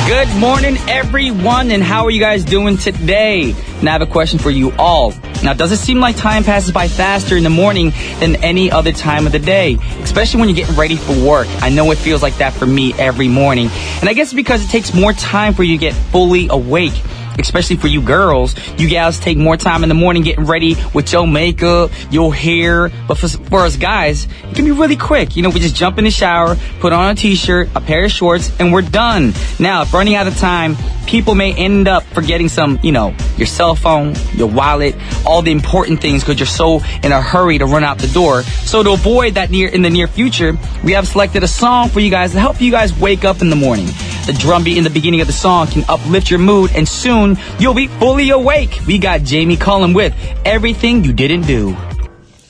Good morning, everyone, and how are you guys doing today? And I have a question for you all. Now, does it seem like time passes by faster in the morning than any other time of the day? Especially when you're getting ready for work. I know it feels like that for me every morning. And I guess it's because it takes more time for you to get fully awake. Especially for you girls, you gals take more time in the morning getting ready with your makeup, your hair. But for us guys, it can be really quick. You know, we just jump in the shower, put on a t-shirt, a pair of shorts, and we're done. Now, if running out of time, people may end up forgetting some, your cell phone, your wallet, all the important things because you're so in a hurry to run out the door. So to avoid that in the near future, we have selected a song for you guys to help you guys wake up in the morning. The drum beat in the beginning of the song can uplift your mood, and soon you'll be fully awake. We got Jamie Cullum with Everything You Didn't Do.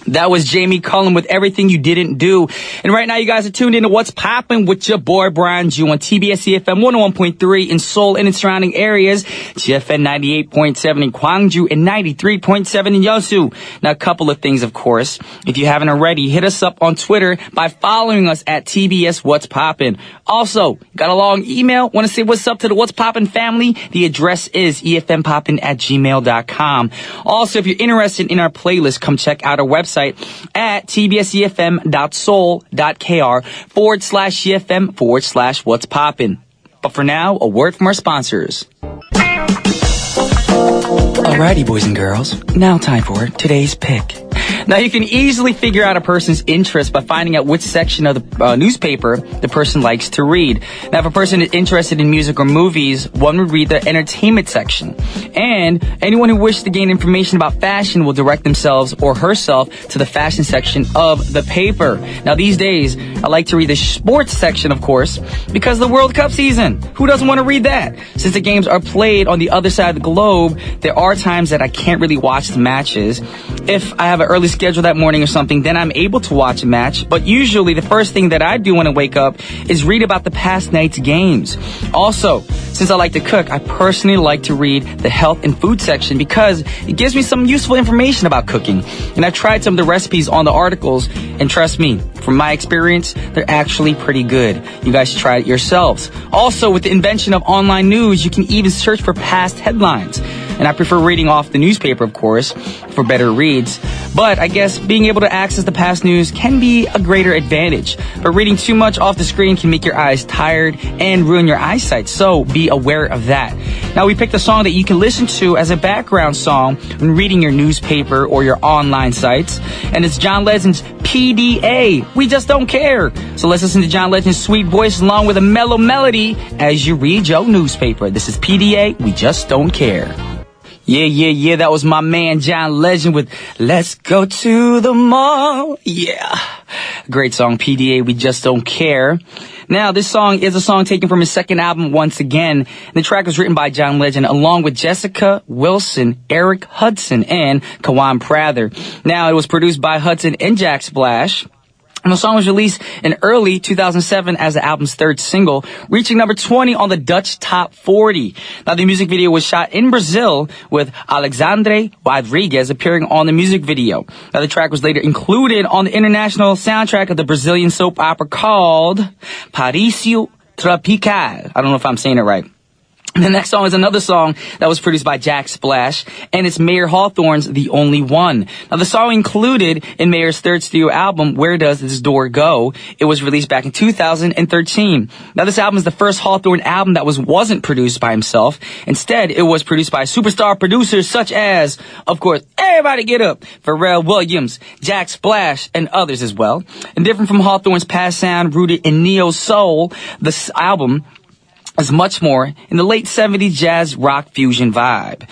That was Jamie Cullum with Everything You Didn't Do. And right now you guys are tuned into What's Poppin' with your boy Brian Ju on TBS efm 101.3 in Seoul and its surrounding areas, GFN 98.7 in Gwangju, and 93.7 in Yeosu. Now a couple of things, of course. If you haven't already, hit us up on Twitter by following us at TBS What's Poppin'. Also, got a long email? Want to say what's up to the What's Poppin' family? The address is efmpoppin@gmail.com. Also, if you're interested in our playlist, come check out our website at tbsefm.soul.kr/EFM/what's poppin'. But for now, a word from our sponsors. Alrighty, boys and girls, now time for today's pick. Now, you can easily figure out a person's interest by finding out which section of the newspaper the person likes to read. Now, if a person is interested in music or movies, one would read the entertainment section. And anyone who wishes to gain information about fashion will direct themselves or herself to the fashion section of the paper. Now, these days, I like to read the sports section, of course, because of the World Cup season. Who doesn't want to read that? Since the games are played on the other side of the globe, there are times that I can't really watch the matches. If I have an early schedule that morning or something, then I'm able to watch a match. But usually the first thing that I do when I wake up is read about the past night's games. Also, since I like to cook, I personally like to read the health and food section because it gives me some useful information about cooking. And I've tried some of the recipes on the articles, and trust me, from my experience, they're actually pretty good. You guys should try it yourselves. Also, with the invention of online news, you can even search for past headlines. And I prefer reading off the newspaper, of course, for better reads. But I guess being able to access the past news can be a greater advantage. But reading too much off the screen can make your eyes tired and ruin your eyesight. So be aware of that. Now, we picked a song that you can listen to as a background song when reading your newspaper or your online sites. And it's John Legend's PDA, We Just Don't Care. So let's listen to John Legend's sweet voice along with a mellow melody as you read your newspaper. This is PDA, We Just Don't Care. Yeah, that was my man John Legend with Let's Go to the Mall. Yeah. Great song, PDA, We Just Don't Care. Now, this song is a song taken from his second album, Once Again. The track was written by John Legend along with Jessica Wilson, Eric Hudson, and Kawan Prather. Now, it was produced by Hudson and Jack Splash. And the song was released in early 2007 as the album's third single, reaching number 20 on the Dutch Top 40. Now, the music video was shot in Brazil with Alexandre Rodrigues appearing on the music video. Now, the track was later included on the international soundtrack of the Brazilian soap opera called Parisio Tropical. I don't know if I'm saying it right. The next song is another song that was produced by Jack Splash, and it's Mayer Hawthorne's The Only One. Now, the song included in Mayer's third studio album, Where Does This Door Go? It was released back in 2013. Now, this album is the first Hawthorne album that wasn't produced by himself. Instead, it was produced by superstar producers such as, of course, everybody get up, Pharrell Williams, Jack Splash, and others as well. And different from Hawthorne's past sound rooted in neo-soul, this album is much more in the late 70s jazz rock fusion vibe.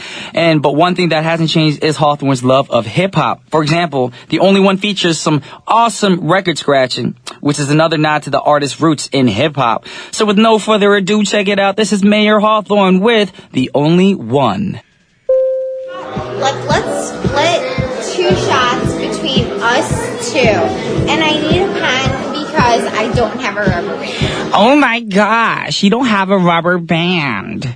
But one thing that hasn't changed is Hawthorne's love of hip-hop. For example, The Only One features some awesome record scratching, which is another nod to the artist's roots in hip-hop. So with no further ado, check it out. This is Mayer Hawthorne with The Only One. Let's split 2 shots between us 2. And I need a pen because I don't have a rubber band. Oh my gosh, you don't have a rubber band.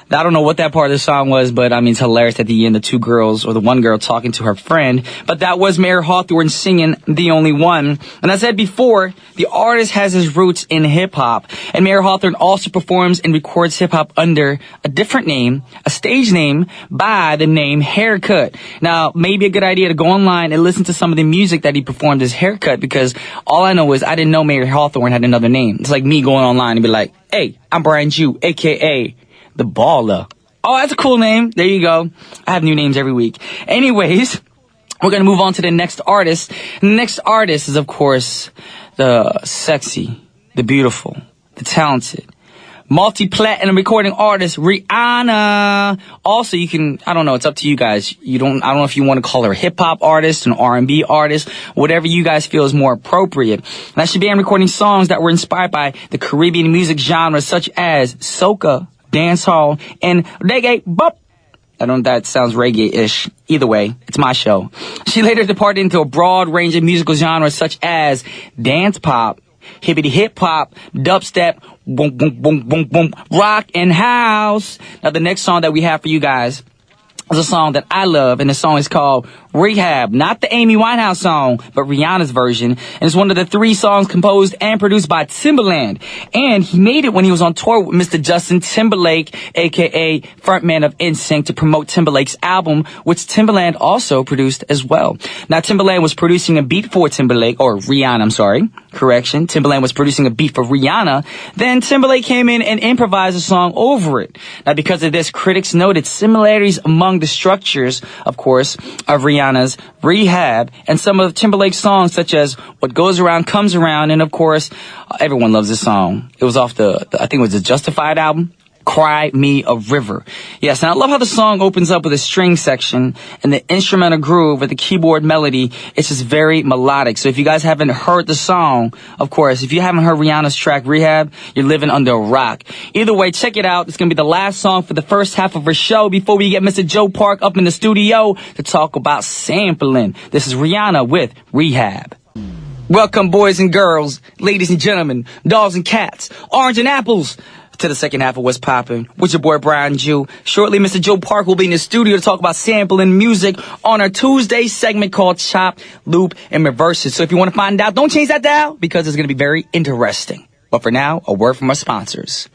I don't know what that part of the song was, but I mean, it's hilarious at the end, the two girls, or the one girl talking to her friend. But that was Mary Hawthorne singing The Only One. And I said before, the artist has his roots in hip-hop. And Mary Hawthorne also performs and records hip-hop under a different name, a stage name, by the name Haircut. Now, maybe a good idea to go online and listen to some of the music that he performed as Haircut, because all I know is I didn't know Mary Hawthorne had another name. It's like me going online and be like, hey, I'm Brian Jew, a.k.a. The Baller. Oh, that's a cool name. There you go. I have new names every week. Anyways, we're going to move on to the next artist. The next artist is, of course, the sexy, the beautiful, the talented, multi-platinum recording artist, Rihanna. Also, you can, I don't know, it's up to you guys. I don't know if you want to call her a hip-hop artist, an R&B artist, whatever you guys feel is more appropriate. Now, she began recording songs that were inspired by the Caribbean music genres such as soca, dancehall, and reggae bop. I don't know if that sounds reggae-ish. Either way, it's my show. She later departed into a broad range of musical genres such as dance pop, hippity hip hop, dubstep, boom, boom, boom, boom, boom, rock, and house. Now, the next song that we have for you guys is a song that I love, and the song is called Rehab. Not the Amy Winehouse song, but Rihanna's version. And it's one of the 3 songs composed and produced by Timbaland. And he made it when he was on tour with Mr. Justin Timberlake, a.k.a. frontman of NSYNC, to promote Timberlake's album, which Timbaland also produced as well. Now, Timbaland was producing a beat for Timberlake, or Rihanna, I'm sorry. Correction. Timbaland was producing a beat for Rihanna. Then Timberlake came in and improvised a song over it. Now, because of this, critics noted similarities among the structures, of course, of Rihanna's Rehab and some of Timberlake's songs, such as What Goes Around Comes Around, and of course, everyone loves this song. It was off the I think it was the Justified album, Cry Me a River. Yes, and I love how the song opens up with a string section and the instrumental groove with the keyboard melody. It's just very melodic. So if you guys haven't heard the song, of course, if you haven't heard Rihanna's track Rehab, you're living under a rock. Either way, check it out. It's going to be the last song for the first half of our show before we get Mr. Joe Park up in the studio to talk about sampling. This is Rihanna with Rehab. Welcome, boys and girls, ladies and gentlemen, dogs and cats, orange and apples, to the second half of What's Poppin' with your boy Brian Jew. Shortly, Mr. Joe Park will be in the studio to talk about sampling music on our Tuesday segment called Chop, Loop, and Reverse It. So if you want to find out, don't change that dial, because it's going to be very interesting. But for now, a word from our sponsors.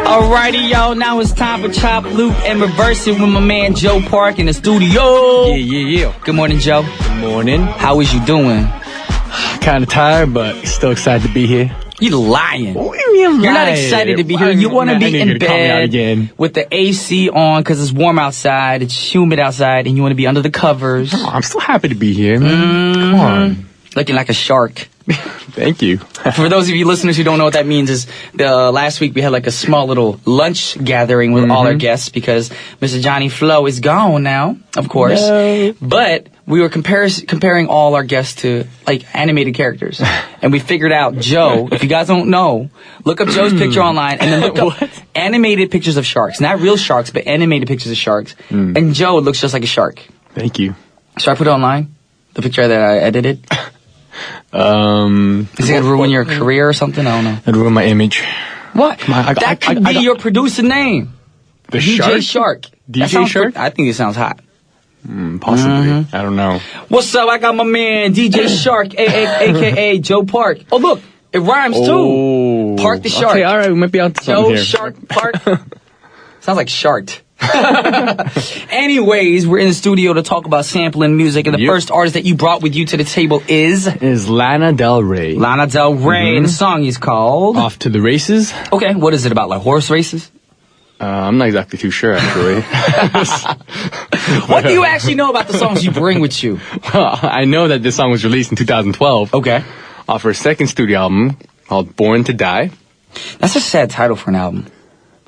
Alrighty, y'all. Now it's time for Chop, Loop, and Reverse It with my man Joe Park in the studio. Yeah. Good morning, Joe. Good morning. How is you doing? Kind of tired, but still excited to be here. You lying. What do you mean I'm lying? You're not excited to be here. You want to be in bed with the AC on because it's warm outside, it's humid outside, and you want to be under the covers. No, I'm still happy to be here, man. Come on. Looking like a shark. Thank you. For those of you listeners who don't know what that means, is last week we had like a small little lunch gathering with all our guests because Mr. Johnny Flo is gone now, of course. No. But we were comparing all our guests to like animated characters. And we figured out Joe, if you guys don't know, look up Joe's picture online and then look up animated pictures of sharks. Not real sharks, but animated pictures of sharks. And Joe looks just like a shark. Thank you. Should I put it online? The picture that I edited? Is it going to ruin your career or something? I don't know. It'd ruin my image. What? That could be your producer name. The DJ Shark. DJ Shark? I think it sounds hot. Possibly. I don't know. What's up? I got my man DJ Shark, a.k.a. Joe Park. Oh, look. It rhymes, too. Park the Shark. Okay, all right. We might be on to something Joe here. Shark Park. Sounds like sharked. Anyways, we're in the studio to talk about sampling music, and the first artist that you brought with you to the table is Lana Del Rey. Lana Del Rey, and the song is called Off to the Races. Okay, what is it about, like horse races? I'm not exactly too sure, actually. What do you actually know about the songs you bring with you? Well, I know that this song was released in 2012. Okay. Off her second studio album called Born to Die. That's a sad title for an album.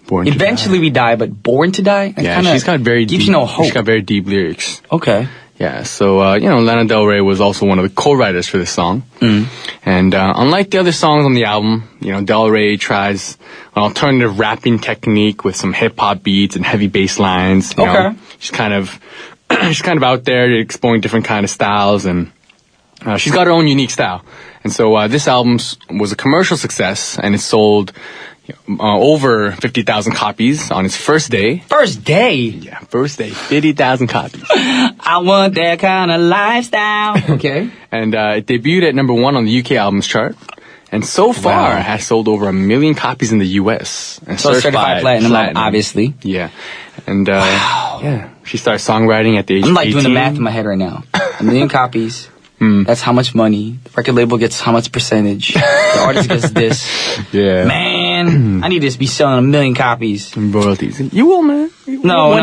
Born to Eventually Die. We Die, but Born to Die? Yeah, she's got very gives deep, you no hope. She's got very deep lyrics. Okay. Yeah, so, Lana Del Rey was also one of the co-writers for this song. And unlike the other songs on the album, Del Rey tries an alternative rapping technique with some hip-hop beats and heavy bass lines. You know, she's kind of out there exploring different kind of styles, and She's got her own unique style. And so this album was a commercial success, and it sold over 50,000 copies on its first day. First day? Yeah, first day, 50,000 copies. I want that kind of lifestyle. Okay. And it debuted at number 1 on the UK albums chart. And so far, it has sold over 1 million copies in the US. And So certified platinum, obviously. Yeah. And yeah, she started songwriting at the age of 18. I'm like doing the math in my head right now. 1 million copies. That's how much money. The record label gets how much percentage. The artist gets this. Yeah. Man, I need to be selling 1 million copies. Royalties. You will, man. No.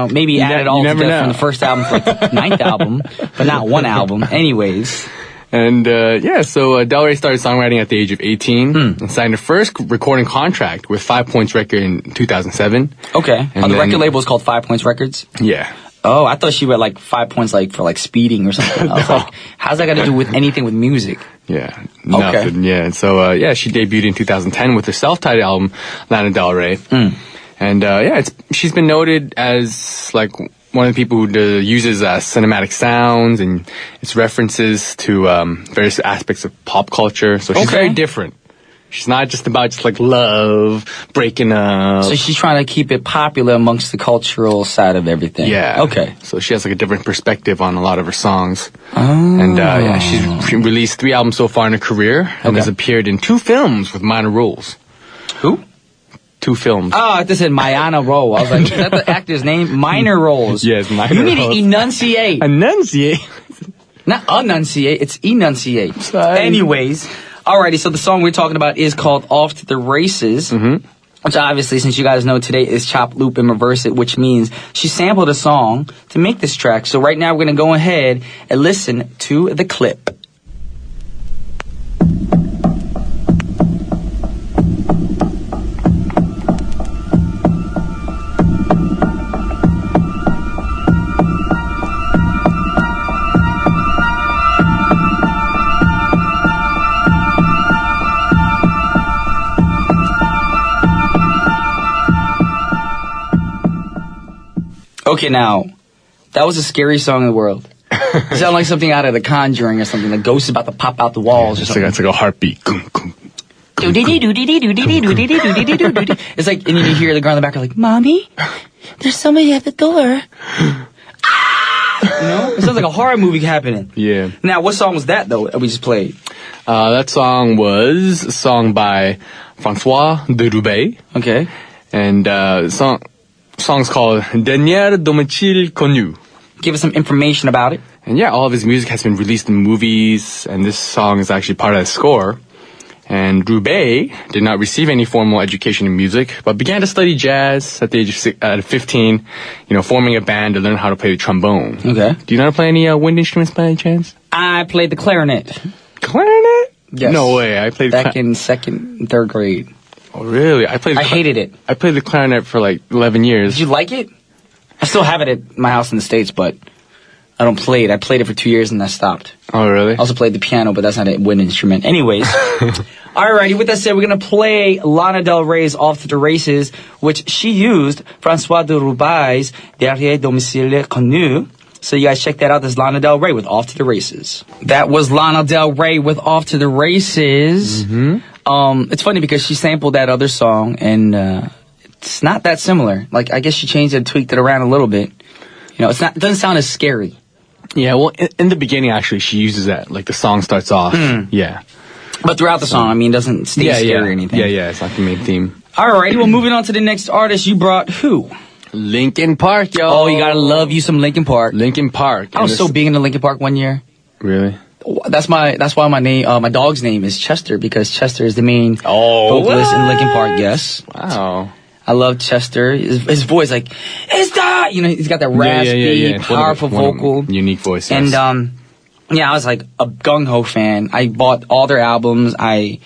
Maybe add it all never together know. from the first album to the 9th album, but not one album. Anyways. And so Del Rey started songwriting at the age of 18 and signed her first recording contract with 5 Points Record in 2007. Okay. And the then- record label is called 5 Points Records? Yeah. Oh, I thought she read like 5 points like for like speeding or something. I was like, how's that got to do with anything with music? Yeah. Nothing. Yeah. And so, she debuted in 2010 with her self-titled album, Lana Del Rey. And, she's been noted as like one of the people who uses cinematic sounds and its references to various aspects of pop culture. So she's very different. She's not just about like love, breaking up. So she's trying to keep it popular amongst the cultural side of everything. Yeah. Okay. So she has like a different perspective on a lot of her songs. And she's released 3 albums so far in her career and has appeared in 2 films with minor roles. Who? 2 films. Oh, I just said Mayana Role. I was like, is that the actor's name? Minor roles. Yes, minor You need roles. to enunciate. Enunciate. Not enunciate, it's enunciate. Sorry. Anyways, alrighty, so the song we're talking about is called Off to the Races. Which obviously, since you guys know today is chop, loop, and reverse it, which means she sampled a song to make this track. So right now we're going to go ahead and listen to the clip. Okay, now, that was the scariest song in the world. It sounded like something out of The Conjuring or something. The ghost is about to pop out the walls or something. It's like a heartbeat. It's like, and you hear the girl in the back like, Mommy, there's somebody at the door. You know? It sounds like a horror movie happening. Yeah. Now, what song was that, though, that we just played? That song was a song by François de Roubaix. Okay. And song's called Dernier Domicile Connu. Give us some information about it. And yeah, all of his music has been released in movies, and this song is actually part of the score. And Roubaix did not receive any formal education in music, but began to study jazz at the age of 15, forming a band to learn how to play the trombone. Okay. Do you know how to play any wind instruments by any chance? I played the clarinet. Clarinet? Yes. No way. I played Back in 2nd and 3rd grade. Oh, really? I hated it. I played the clarinet for like 11 years. Did you like it? I still have it at my house in the States, but I don't play it. I played it for 2 years and I stopped. Oh, really? I also played the piano, but that's not a wind instrument. Anyways. Alrighty, with that said, we're going to play Lana Del Rey's Off to the Races, which she used François de Roubaix's Dernier Domicile Connu. So you guys check that out. That's Lana Del Rey with Off to the Races. That was Lana Del Rey with Off to the Races. It's funny because she sampled that other song, and it's not that similar. Like, I guess she changed it, tweaked it around a little bit. It doesn't sound as scary. Yeah, well, in the beginning, actually, she uses that. Like, the song starts off. Yeah. But throughout the song, it doesn't stay scary or anything. Yeah, it's not the main theme. Alrighty, well, moving on to the next artist. You brought who? Linkin Park, yo. Oh, you gotta love you some Linkin Park. Linkin Park. I was so big into Linkin Park one year. Really? That's why my name, my dog's name is Chester, because Chester is the main vocalist in Linkin Park. Yes. Wow. I love Chester. His voice, like, it's that! He's got that raspy, powerful vocal. Unique voice, yes. And, I was like a gung-ho fan. I bought all their albums. I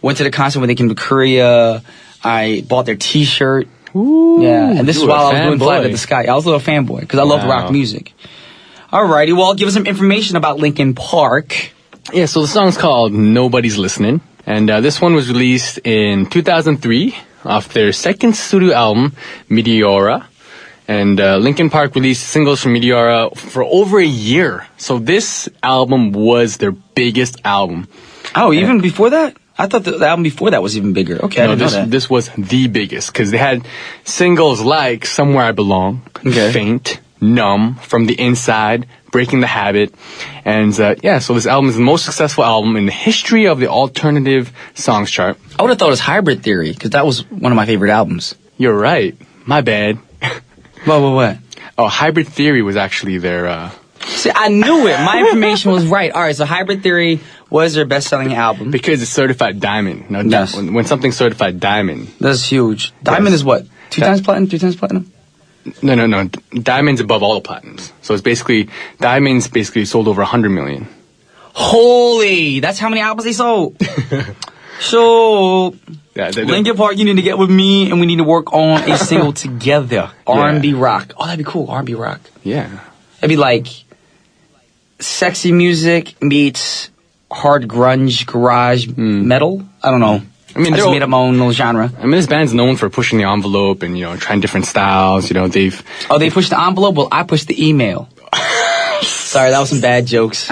went to the concert when they came to Korea. I bought their t-shirt. Ooh, yeah, and this is while I was doing Fly to the Sky. I was a little fanboy because I love rock music. Alrighty, well, give us some information about Linkin Park. Yeah, so the song's called Nobody's Listening. And this one was released in 2003 off their second studio album, Meteora. And Linkin Park released singles from Meteora for over a year. So this album was their biggest album. Oh, even before that? I thought the album before that was even bigger. Okay, No, I didn't know that. this was the biggest because they had singles like Somewhere I Belong, Okay. Faint, Numb, From the Inside, Breaking the Habit. And so this album is the most successful album in the history of the alternative songs chart. I would have thought it was Hybrid Theory, because that was one of my favorite albums. You're right. My bad. What? Oh, Hybrid Theory was actually their... See, I knew it. My information was right. All right, so Hybrid Theory was their best-selling album. Because it's certified diamond. Now, Yes. when something's certified diamond... That's huge. Diamond is what? 2 times platinum? 3 times platinum? No. Diamond's above all the platinums. So it's basically... Diamond's basically sold over 100 million. Holy! That's how many albums they sold? So... Yeah, Linkin Park, you need to get with me, and we need to work on a single together. R&B rock. Oh, that'd be cool. R&B rock. Yeah. It'd be like sexy music meets hard grunge garage metal. I don't know. I mean, I just made up my own little genre. I mean, this band's known for pushing the envelope and, trying different styles. They've... Oh, they pushed the envelope? Well, I pushed the email. Sorry, that was some bad jokes.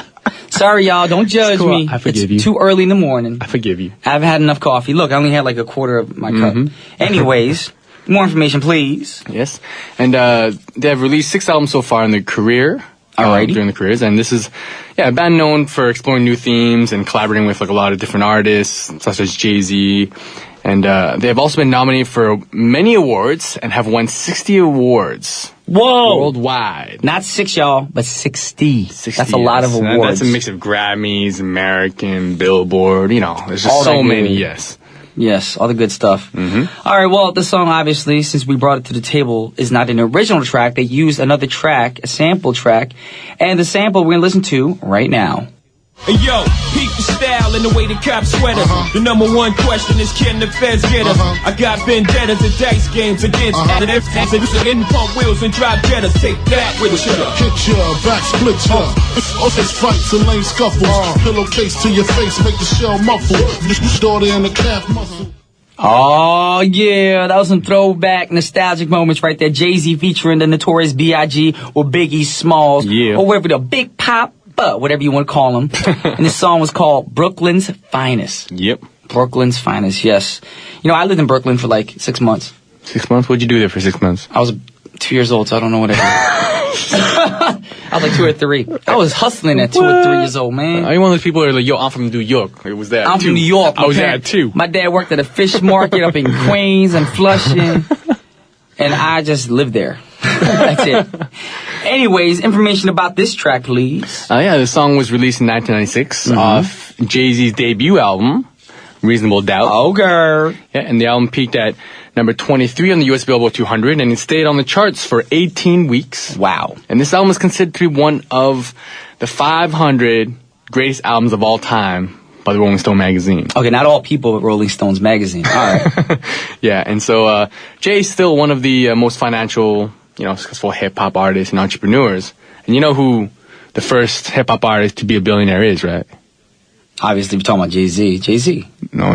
Sorry, y'all. Don't judge cool. me. I forgive you. It's too early in the morning. I forgive you. I haven't had enough coffee. Look, I only had like a quarter of my cup. Anyways, more information, please. Yes. And they have released 6 albums so far in their career. Alrighty. During their careers. And this is, a band known for exploring new themes and collaborating with like a lot of different artists, such as Jay-Z. And they have also been nominated for many awards and have won 60 awards. Whoa! Worldwide. Not 6, y'all, but 60. 60, That's a lot of yes. And awards. that's a mix of Grammys, American, Billboard, there's just All that so many, good. yes. Yes, all the good stuff. All right, well, the song, obviously, since we brought it to the table, is not an original track. They used another track, a sample track, and the sample we're going to listen to right now. Hey, yo, peep the style and the way the cops sweat us. The number one question is, can the feds get us? I got vendettas and dice games against additive. And pump wheels and drive jettas. Take that with you. Hit ya, back split ya. All these fights and lame scuffles. Pillowcase to your face, make the shell muffle. Daughter in the calf muscle. Oh, yeah, that was some throwback nostalgic moments right there. Jay-Z featuring the Notorious B.I.G. or Biggie Smalls. Yeah. Or whatever, the Big Pop, whatever you want to call them. And this song was called Brooklyn's Finest. Yep. Brooklyn's Finest, yes. I lived in Brooklyn for like 6 months. 6 months? What'd you do there for 6 months? I was 2 years old, so I don't know what I did. I was like 2 or 3. I was hustling at 2 or 3 years old, man. Are you one of those people that are like, yo, I'm from New York? It was that I'm too. from New York. I was there too. My dad worked at a fish market up in Queens and Flushing, and I just lived there. That's it. Anyways, information about this track, please. The song was released in 1996 off Jay-Z's debut album, Reasonable Doubt. Oh, girl. Yeah, and the album peaked at number 23 on the US Billboard 200, and it stayed on the charts for 18 weeks. Wow. And this album is considered to be one of the 500 greatest albums of all time by the Rolling Stone magazine. Okay, not all people, but Rolling Stones magazine. All right. Yeah, and so Jay's still one of the most financial, successful hip-hop artists and entrepreneurs. And you know who the first hip-hop artist to be a billionaire is, right? Obviously, we're talking about Jay-Z. Jay-Z. No.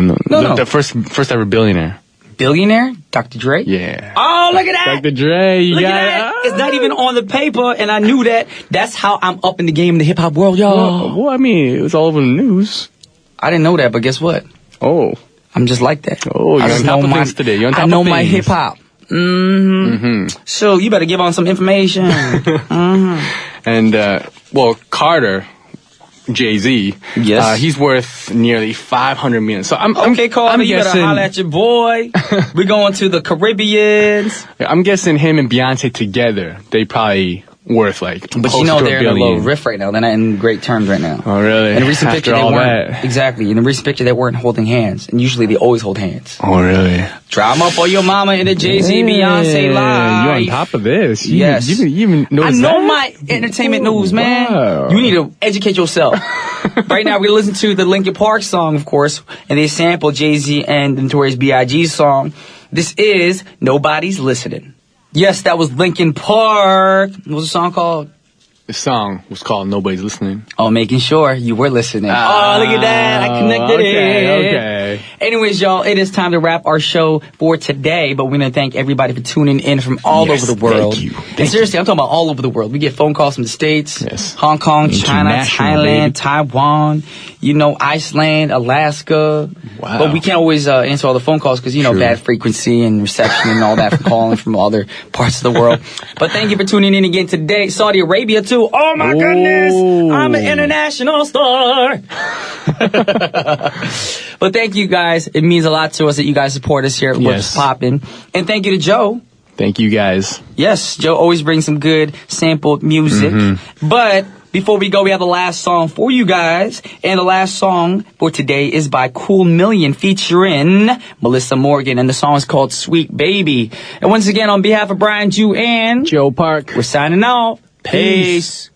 The first ever billionaire. Billionaire? Dr. Dre? Yeah. Oh, look at that. Dr. Dre, you Look got at that. It's not even on the paper, and I knew that. That's how I'm up in the game in the hip-hop world, y'all. Well, I mean, it was all over the news. I didn't know that, but guess what? Oh. I'm just like that. Oh, you're I on just top know of my- things today. You're on top I know of my things. hip-hop. So, you better give on some information. And, Carter, Jay-Z, Yes. he's worth nearly $500 million. So Okay, Carter, you better guessing, holler at your boy. We're going to the Caribbeans. I'm guessing him and Beyonce together, they probably worth like But close you know to they're $1 in a billion. little riff right now. They're not in great terms right now. Oh, really? In a recent After picture, they all weren't. that. Exactly. In a recent picture, they weren't holding hands. And usually they always hold hands. Oh, really? Drama for your mama in the Jay-Z Beyonce live. You're on top of this. Yes. You even I noticed know that? my entertainment news, man. Wow. You need to educate yourself. Right now, we're going to listen to the Linkin Park song, of course, and they sample Jay-Z and the Notorious B.I.G. song. This is Nobody's Listening. Yes, that was Linkin Park. What was the song called? The song was called Nobody's Listening. Oh, making sure you were listening. Oh, look at that. I connected it. Okay. Anyways, y'all, it is time to wrap our show for today. But we're going to thank everybody for tuning in from all over the world. Thank you. And seriously, I'm talking about all over the world. We get phone calls from the States, Yes. Hong Kong, China, Thailand, Taiwan, Iceland, Alaska. Wow. But we can't always answer all the phone calls because, bad frequency and reception and all that from calling from other parts of the world. But thank you for tuning in again today. Saudi Arabia, too. Oh, my goodness. I'm an international star. But thank you guys. It means a lot to us that you guys support us here at What's Poppin'. And thank you to Joe. Thank you guys. Yes, Joe always brings some good sampled music. Mm-hmm. But before we go, we have the last song for you guys. And the last song for today is by Cool Million featuring Melissa Morgan. And the song is called Sweet Baby. And once again, on behalf of Brian, Jew, and Joe Park, we're signing off. Peace.